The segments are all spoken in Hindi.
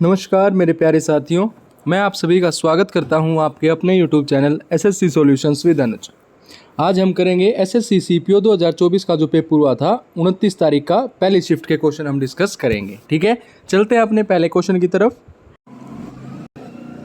नमस्कार मेरे प्यारे साथियों, मैं आप सभी का स्वागत करता हूं आपके अपने YouTube channel SSC solutions with Anuj. आज हम करेंगे एसएससी सीपीओ 2024 का जो पेपर हुआ था 29 तारीख का पहली शिफ्ट के क्वेश्चन हम डिस्कस करेंगे। ठीक है, चलते हैं अपने पहले क्वेश्चन की तरफ।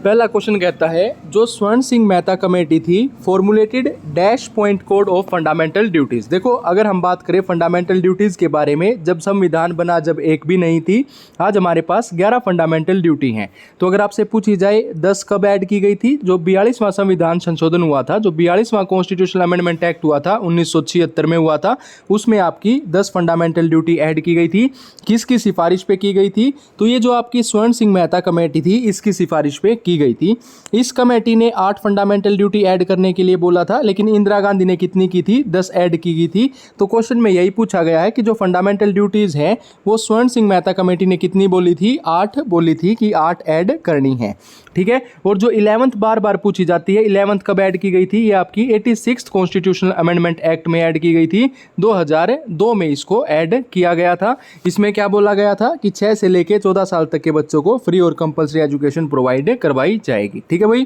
पहला क्वेश्चन कहता है, जो स्वर्ण सिंह मेहता कमेटी थी formulated dash point code of fundamental duties. देखो, अगर हम बात करें फंडामेंटल ड्यूटीज के बारे में, जब संविधान बना जब एक भी नहीं थी, आज हमारे पास 11 फंडामेंटल ड्यूटी हैं। तो अगर आपसे पूछी जाए 10 कब ऐड की गई थी, जो 42वां संविधान संशोधन हुआ था, जो 42वां कॉन्स्टिट्यूशनल अमेंडमेंट एक्ट हुआ था 1976 में हुआ था, उसमें आपकी 10 फंडामेंटल ड्यूटी ऐड की गई थी। किसकी सिफारिश पे की गई थी? तो ये जो आपकी स्वर्ण सिंह मेहता कमेटी थी, इसकी सिफारिश पे की गई थी। इस कमेटी ने 8 फंडामेंटल ड्यूटी ऐड करने के लिए बोला था, लेकिन इंदिरा गांधी ने कितनी की थी? 10 ऐड की गई थी। तो क्वेश्चन में यही पूछा गया है कि जो फंडामेंटल ड्यूटीज हैं वो स्वर्ण सिंह मेहता कमेटी ने कितनी बोली थी? 8 बोली थी कि 8 ऐड करनी है। ठीक है, और जो 11th बार बार पूछी जाती है, 11th कब ऐड की गई थी? ये आपकी 86th कॉन्स्टिट्यूशनल अमेंडमेंट एक्ट में ऐड की गई थी। 2002 में इसको ऐड किया गया था। इसमें क्या बोला गया था कि 6 से लेकर 14 साल तक के बच्चों को फ्री और कंपल्सरी एजुकेशन प्रोवाइड करवाई जाएगी। ठीक है भाई।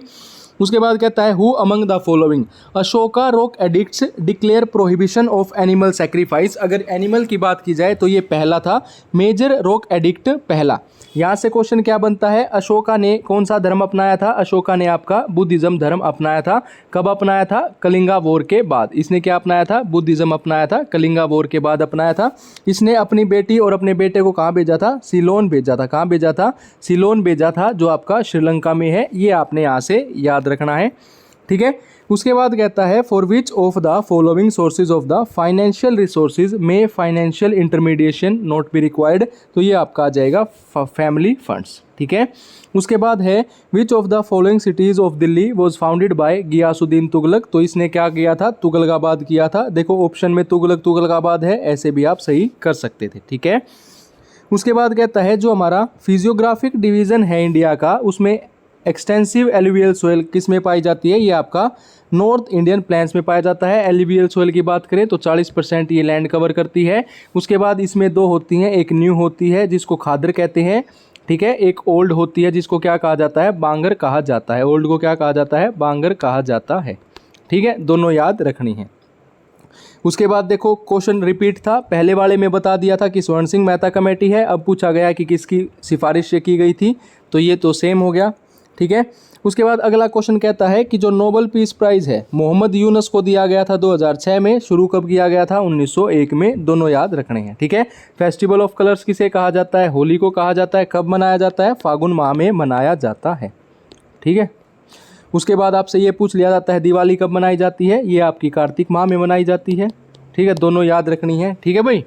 उसके बाद कहता है, who among the following Ashoka rock addicts declare prohibition of animal sacrifice. अगर एनिमल की बात की जाए तो ये पहला था, मेजर रॉक एडिक्ट पहला। यहाँ से क्वेश्चन क्या बनता है? अशोका ने कौन सा धर्म अपनाया था? अशोका ने आपका बुद्धिज्म धर्म अपनाया था। कब अपनाया था? कलिंगा वॉर के बाद। इसने क्या अपनाया था? बुद्धिज्म अपनाया था, कलिंगा वॉर के बाद अपनाया था। इसने अपनी बेटी और अपने बेटे को कहाँ भेजा था? सिलोन भेजा था। कहाँ भेजा था? सिलोन भेजा था, जो आपका श्रीलंका में है। ये आपने यहाँ से याद रखना है। ठीक है, उसके बाद कहता है, for which of the following sources of the financial resources में financial intermediation not be required. तो ये आपका आ जाएगा फैमिली फंड्स। ठीक है, उसके बाद है, which of the following cities of Delhi was founded by Ghiyasuddin Tughlaq. तो इसने क्या किया था? तुगलकाबाद किया था। देखो, ऑप्शन में तुगलक तुगलकाबाद है, ऐसे भी आप सही कर सकते थे। ठीक है, उसके बाद कहता है, जो हमारा फिजियोग्राफिक डिवीजन है इंडिया का, उसमें एक्सटेंसिव एलुवियल सोयल किस में पाई जाती है? ये आपका नॉर्थ इंडियन प्लेन्स में पाया जाता है। एलुवियल सोयल की बात करें तो 40% ये लैंड कवर करती है। उसके बाद इसमें 2 होती हैं, एक न्यू होती है जिसको खादर कहते हैं। ठीक है, एक ओल्ड होती है जिसको क्या कहा जाता है? बांगर कहा जाता है। ओल्ड को क्या कहा जाता है? बांगर कहा जाता है। ठीक है, दोनों याद रखनी है। उसके बाद देखो, क्वेश्चन रिपीट था, पहले वाले में बता दिया था कि स्वर्ण सिंह मेहता कमेटी है। अब पूछा गया कि किसकी सिफारिश से की गई थी, तो ये तो सेम हो गया। ठीक है, उसके बाद अगला क्वेश्चन कहता है कि जो नोबेल पीस प्राइज़ है मोहम्मद यूनुस को दिया गया था 2006 में, शुरू कब किया गया था? 1901 में। दोनों याद रखने हैं। ठीक है, फेस्टिवल ऑफ कलर्स किसे कहा जाता है? होली को कहा जाता है। कब मनाया जाता है? फागुन माह में मनाया जाता है। ठीक है, उसके बाद आपसे ये पूछ लिया जाता है, दिवाली कब मनाई जाती है? ये आपकी कार्तिक माह में मनाई जाती है। ठीक है, दोनों याद रखनी है। ठीक है भाई।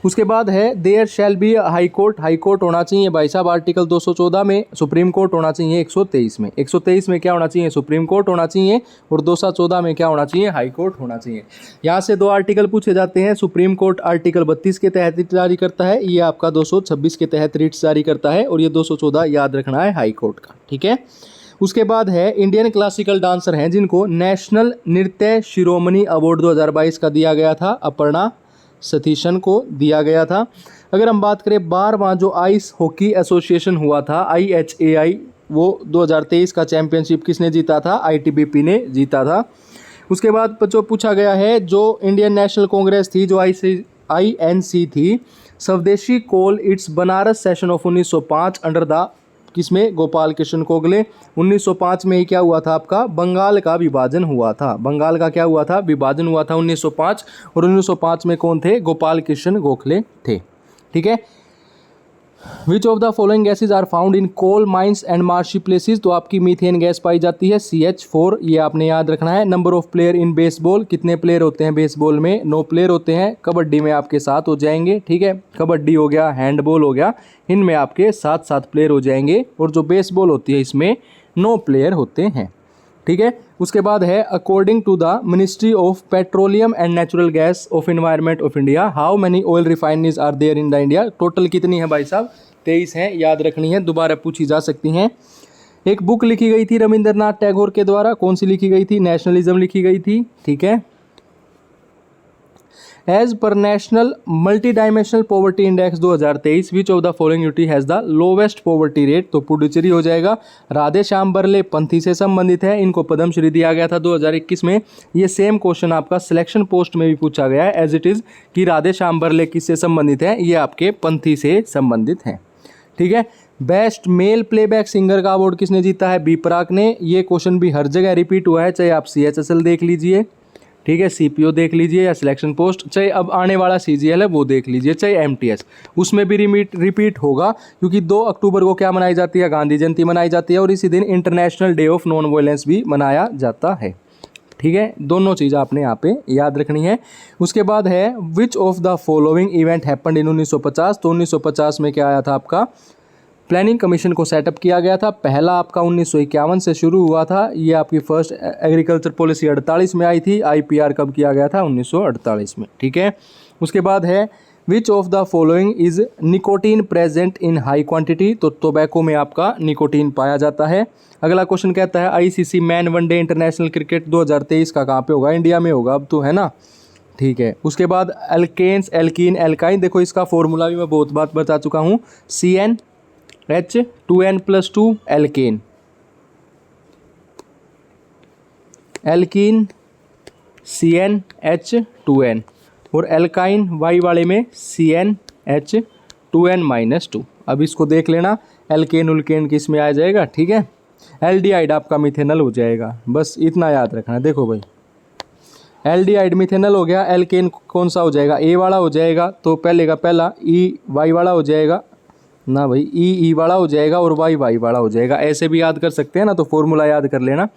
उसके बाद है, there shall be high court. High court होना चाहिए भाई साहब आर्टिकल 214 में। सुप्रीम कोर्ट होना चाहिए 123 में। 123 में क्या होना चाहिए? सुप्रीम कोर्ट होना चाहिए। और 214 में क्या होना चाहिए? हाई कोर्ट होना चाहिए। यहाँ से 2 आर्टिकल पूछे जाते हैं। सुप्रीम कोर्ट आर्टिकल 32 के तहत रिट जारी करता है, ये आपका 226 के तहत रिट्स जारी करता है, और ये 214 याद रखना है हाई कोर्ट का। ठीक है, उसके बाद है, इंडियन क्लासिकल डांसर हैं जिनको नेशनल नृत्य शिरोमणि अवार्ड 2022 का दिया गया था, अपर्णा सतीशन को दिया गया था। अगर हम बात करें 12वां जो आइस हॉकी एसोसिएशन हुआ था IHAI, वो 2023 का चैंपियनशिप किसने जीता था? ITBP ने जीता था। उसके बाद जो पूछा गया है, जो इंडियन नेशनल कांग्रेस थी, जो INC थी, swadeshi call its Banaras session of 1905 under the किसमें? गोपाल कृष्ण गोखले। 1905 में ही क्या हुआ था आपका? बंगाल का विभाजन हुआ था। बंगाल का क्या हुआ था? विभाजन हुआ था 1905। और 1905 में कौन थे? गोपाल कृष्ण गोखले थे। ठीक है, which of the following gases are found in coal mines and marshy places. तो आपकी मीथेन गैस पाई जाती है, CH4, ये आपने याद रखना है। Number of player in baseball, कितने प्लेयर होते हैं बेसबॉल में? 9 प्लेयर होते हैं। कबड्डी में आपके 7 हो जाएंगे। ठीक है, कबड्डी हो गया, हैंडबॉल हो गया, इनमें आपके 7 प्लेयर हो जाएंगे। और जो बेसबॉल होती है इसमें 9 प्लेयर होते हैं। ठीक है, उसके बाद है, according to the ministry of petroleum and natural gas of environment of India, how many oil refineries are there in the India. Total कितनी है भाई साहब? 23 हैं, याद रखनी है, दोबारा पूछी जा सकती हैं। एक बुक लिखी गई थी रविंद्रनाथ टैगोर के द्वारा, कौन सी लिखी गई थी? नेशनलिज्म लिखी गई थी। ठीक है, as per national multi dimensional poverty index 2023 which of the following UT has the lowest poverty rate, तो पुडुचेरी हो जाएगा। राधे श्याम बरले पंथी से संबंधित है, इनको पद्मश्री दिया गया था 2021 में। ये सेम क्वेश्चन आपका सिलेक्शन पोस्ट में भी पूछा गया है एज इट इज़ कि राधे श्याम बरले किससे संबंधित है, ये आपके पंथी से संबंधित हैं। ठीक है। बेस्ट मेल प्लेबैक सिंगर का अवार्ड किसने जीता है, बी प्राक ने। ये क्वेश्चन भी हर जगह रिपीट हुआ है, चाहे आप CHSL देख लीजिए, ठीक है, CPO देख लीजिए या सिलेक्शन पोस्ट, चाहे अब आने वाला CGL है वो देख लीजिए, चाहे MTS, उसमें भी रिपीट होगा क्योंकि 2 अक्टूबर को क्या मनाई जाती है, गांधी जयंती मनाई जाती है और इसी दिन international day of non violence भी मनाया जाता है। ठीक है, दोनों चीज़ आपने यहाँ पे याद रखनी है। उसके बाद है which of the following event happened in 1950, तो 1950 में क्या आया था आपका, प्लानिंग कमीशन को सेटअप किया गया था। पहला आपका 1951 से शुरू हुआ था, ये आपकी फर्स्ट एग्रीकल्चर पॉलिसी 48 में आई थी। IPR कब किया गया था, 1948 में। ठीक है। उसके बाद है which of the following is nicotine present in high quantity, तो टोबैको में आपका निकोटीन पाया जाता है। अगला क्वेश्चन कहता है ICC man one day international cricket 2023 का कहाँ पे होगा, इंडिया में होगा अब तो, है ना। ठीक है। उसके बाद एल्केन्स, एल्कीन, एल्काइन, देखो इसका फॉर्मूला भी मैं बहुत बात बता चुका हूँ, CnH2n+2 एल्केन, एल्कीन CnH2n और एल्काइन वाई वाले में CnH2n-2। अब इसको देख लेना, एल्केन उल्केन किस में आ जाएगा। ठीक है। एल्डिहाइड आपका मिथेनल हो जाएगा, बस इतना याद रखना। देखो भाई, एल्डिहाइड मिथेनल हो गया, एल्केन कौन सा हो जाएगा, ए वाला हो जाएगा, तो पहले का पहला ई वाई वाला हो जाएगा ना भाई, ई वाला हो जाएगा और वाई वाला हो जाएगा। ऐसे भी याद कर सकते हैं ना, तो फॉर्मूला याद कर लेना।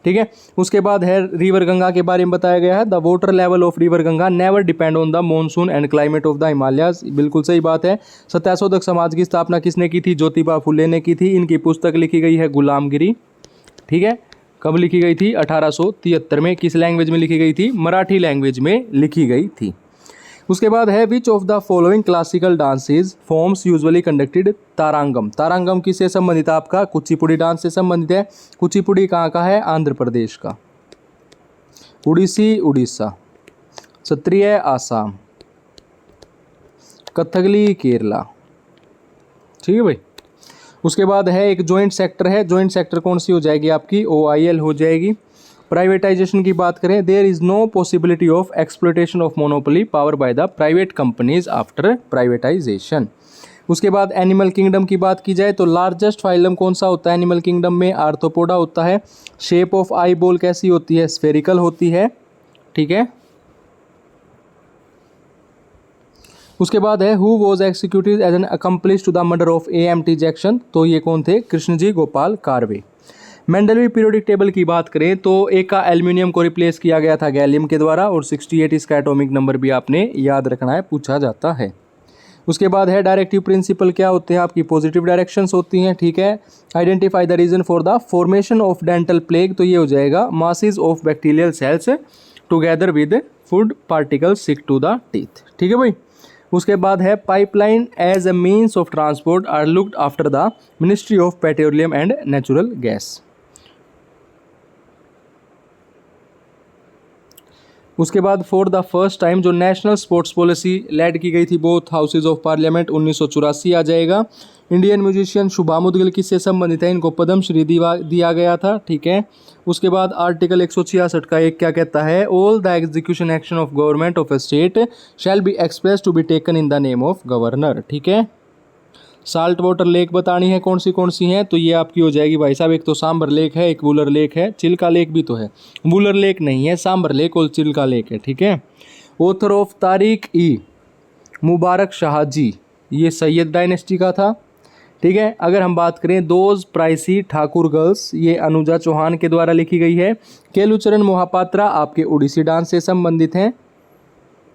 ठीक है। उसके बाद है रिवर गंगा के बारे में बताया गया है, the water level of river Ganga never depend on the monsoon and climate of the Himalayas, बिल्कुल सही बात है। सत्याशोधक समाज की स्थापना किसने की थी, ज्योतिबा फुले ने की थी। इनकी पुस्तक लिखी गई है गुलामगिरी। ठीक है। कब लिखी गई थी, 1873 में। किस लैंग्वेज में लिखी गई थी, मराठी लैंग्वेज में लिखी गई थी। उसके बाद है which of the following classical dances forms usually conducted Tarangam, Tarangam किससे संबंधित है आपका, कुचिपुड़ी डांस से संबंधित है। कुचिपुड़ी कहाँ का है, आंध्र प्रदेश का। उड़ीसी उड़ीसा, सत्रिय आसाम, कथकली केरला। ठीक है भाई। उसके बाद है एक जॉइंट सेक्टर है, जॉइंट सेक्टर कौन सी हो जाएगी आपकी, OIL हो जाएगी। प्राइवेटाइजेशन की बात करें, there is no possibility of exploitation of monopoly power by the private companies after privatisation. उसके बाद एनिमल किंगडम की बात की जाए तो लार्जेस्ट फाइलम कौन सा होता है एनिमल किंगडम में, आर्थ्रोपोडा होता है। शेप ऑफ आई बॉल कैसी होती है, स्फेरिकल होती है। ठीक है। उसके बाद है who was executed as an accomplish to the murder of AMT Jackson, तो ये कौन थे, Krishnaji Gopal Karve. Mendeleev periodic table की बात करें तो एक का एल्यूमिनियम को रिप्लेस किया गया था गैलियम के द्वारा और 68 इसका एटॉमिक नंबर भी आपने याद रखना है, पूछा जाता है। उसके बाद है डायरेक्टिव प्रिंसिपल क्या होते हैं आपकी, पॉजिटिव डायरेक्शंस होती हैं। ठीक है। Identify the reason for the formation of dental plaque, तो ये हो जाएगा masses of bacterial cells together with food particles stick to the teeth. ठीक है भाई। उसके बाद है pipeline as a means of transport are looked after the ministry of petroleum and natural gas. उसके बाद फॉर द फर्स्ट टाइम जो नेशनल स्पोर्ट्स पॉलिसी लेड की गई थी बोथ हाउसेज ऑफ पार्लियामेंट 1984 आ जाएगा। इंडियन म्यूजिशियन शुभा मुदगिल किससे संबंधित है, इनको पद्मश्री दिया गया था। ठीक है। उसके बाद आर्टिकल 166 का एक क्या कहता है, all the execution action of government of a state shall be express to be taken in the name of governor. ठीक है। साल्ट वाटर लेक बतानी है कौन सी हैं, तो ये आपकी हो जाएगी भाई साहब, एक तो सांबर लेक है, एक वुलर लेक है, चिल्का लेक भी तो है, वुलर लेक नहीं है, सांबर लेक और चिल्का लेक है। ठीक है। ऑथर ऑफ तारिक ई मुबारक शाह जी, ये सैयद डायनेस्टी का था। ठीक है। अगर हम बात करें दोज प्राइसी ठाकुर गर्ल्स, ये अनुजा चौहान के द्वारा लिखी गई है। केलुचरण मोहापात्रा आपके उड़ीसी डांस से संबंधित हैं।